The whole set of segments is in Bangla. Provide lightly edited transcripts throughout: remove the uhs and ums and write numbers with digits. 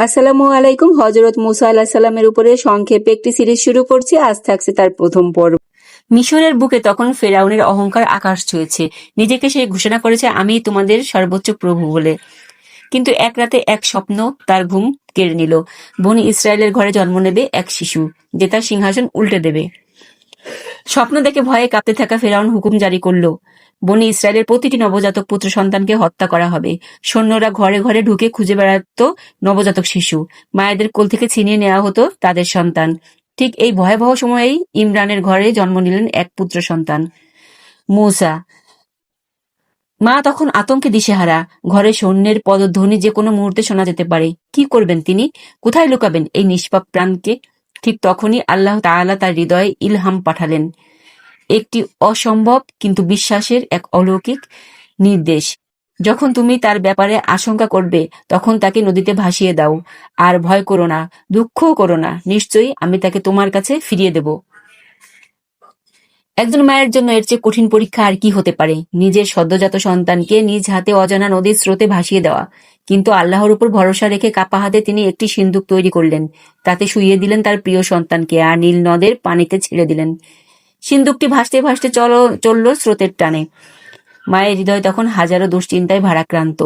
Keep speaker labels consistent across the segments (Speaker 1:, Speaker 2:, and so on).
Speaker 1: আসসালামু আলাইকুম। হযরত মুসা আলাইহিস সালামের উপরে সংক্ষেপে একটি সিরিজ শুরু করছি। আজ থাকছে তার প্রথম পর্ব। মিশরের বুকে তখন ফেরাউনের অহংকার আকাশ ছুঁয়েছে। নিজেকে সে ঘোষণা করেছে, আমি তোমাদের সর্বোচ্চ প্রভু বলে। কিন্তু এক রাতে এক স্বপ্ন তার ঘুম কেড়ে নিল। বনি ইসরায়েলের ঘরে জন্ম নেবে এক শিশু, যে তার সিংহাসন উল্টে দেবে। স্বপ্ন দেখে ভয়ে কাঁপতে থাকা ফেরাউন হুকুম জারি করল, বনি ইসরায়েলের প্রতিটি নবজাতক পুত্র সন্তানকে হত্যা করা হবে। সৈন্যরা ঘরে ঘরে ঢুকে খুঁজে বেড়াত নবজাতক শিশু। মায়েদের কোল থেকে ছিনিয়ে নেওয়া হতো তাদের সন্তান। ঠিক এই ভয়াবহ সময়েই ইমরানের ঘরে জন্ম নিলেন এক পুত্র সন্তান, মূসা। মা তখন আতঙ্কে দিশেহারা। ঘরে সৈন্যের পদধ্বনি যে কোনো মুহূর্তে শোনা যেতে পারে। কি করবেন তিনি? কোথায় লুকাবেন এই নিষ্পাপ প্রাণকে? ঠিক তখনই আল্লাহ তাআলা তার হৃদয়ে ইলহাম পাঠালেন, একটি অসম্ভব কিন্তু বিশ্বাসের এক অলৌকিক নির্দেশ। যখন তুমি তার ব্যাপারে আশঙ্কা করবে, তখন তাকে নদীতে ভাসিয়ে দাও। আর ভয় করো না, দুঃখও করো না, নিশ্চয়ই আমি তাকে তোমার কাছে ফিরিয়ে দেব। একজন মায়ের জন্য এর চেয়ে কঠিন পরীক্ষা আর কি হতে পারে? নিজের সদ্যজাত সন্তানকে নিজ হাতে অজানা নদীর স্রোতে ভাসিয়ে দেওয়া। কিন্তু আল্লাহর উপর ভরসা রেখে কাপা হাতে তিনি একটি সিন্দুক তৈরি করলেন। তাতে শুইয়ে দিলেন তার প্রিয় সন্তানকে আর নীল নদের পানিতে ছেড়ে দিলেন। সিন্দুকটি ভাসতে ভাসতে চলল স্রোতের টানে। মায়ের হৃদয় তখন হাজারো দুশ্চিন্তায় ভারাক্রান্ত।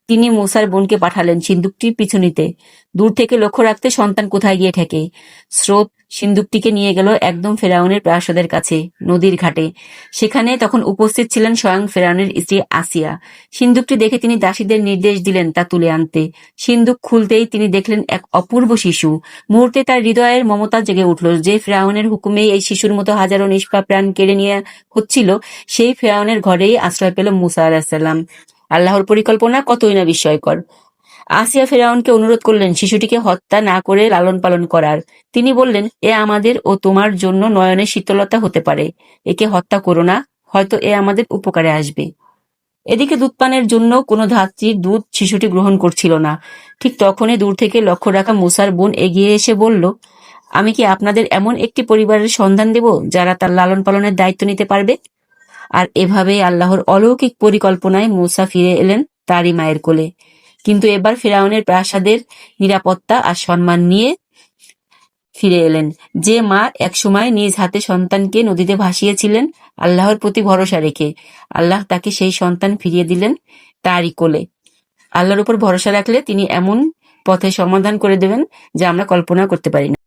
Speaker 1: তিনি মূসার বোনকে পাঠালেন সিন্দুকটির পিছু নিতে, দূর থেকে লক্ষ্য রাখতে সন্তান কোথায় গিয়ে ঠেকে। স্রোত সিন্দুকটিকে নিয়ে গেল একদম ফেরাউনের প্রাসাদের কাছে, নদীর ঘাটে। সেখানে তখন উপস্থিত ছিলেন স্বয়ং ফেরাউনের স্ত্রী আসিয়া। সিন্দুকটি দেখে তিনি দাসীদের নির্দেশ দিলেন তা তুলে আনতে। সিন্দুক খুলতেই তিনি দেখলেন এক অপূর্ব শিশু। মুহূর্তে তার হৃদয়ের মমতা জেগে উঠল। যে ফেরাউনের হুকুমেই এই শিশুর মতো হাজারো নিষ্পাপ প্রাণ কেড়ে নিয়ে হচ্ছিল, সেই ফেরাউনের ঘরেই আশ্রয় পেল মূসা আলাইহিস সালাম। আল্লাহর পরিকল্পনা কতই না বিস্ময়কর। আসিয়া ফেরাউনকে অনুরোধ করলেন শিশুটিকে হত্যা না করে লালন পালন করার। তিনি বললেন, এ আমাদের ও তোমার জন্য নয়নের শীতলতা হতে পারে। একে হত্যা করো না, হয়তো এ আমাদের উপকারে আসবে। এদিকে দুধপানের জন্য কোনো ধাত্রীর দুধ শিশুটি গ্রহণ করছিল না। ঠিক তখনই দূর থেকে লক্ষ্য রাখা মূসার বোন এগিয়ে এসে বলল, আমি কি আপনাদের এমন একটি পরিবারের সন্ধান দেব যারা তার লালন পালনের দায়িত্ব নিতে পারবে? আর এভাবেই আল্লাহর অলৌকিক পরিকল্পনায় মূসা ফিরে এলেন তারই মায়ের কোলে। কিন্তু এবার ফিরআউনের প্রাসাদের নিরাপত্তা আর সম্মান নিয়ে ফিরে এলেন। যে মা একসময় নিজ হাতে সন্তানকে নদীতে ভাসিয়েছিলেন আল্লাহর প্রতি ভরসা রেখে, আল্লাহ তাকে সেই সন্তান ফিরিয়ে দিলেন তারই কোলে। আল্লাহর উপর ভরসা রাখলে তিনি এমন পথে সমাধান করে দেবেন যা আমরা কল্পনা করতে পারি না।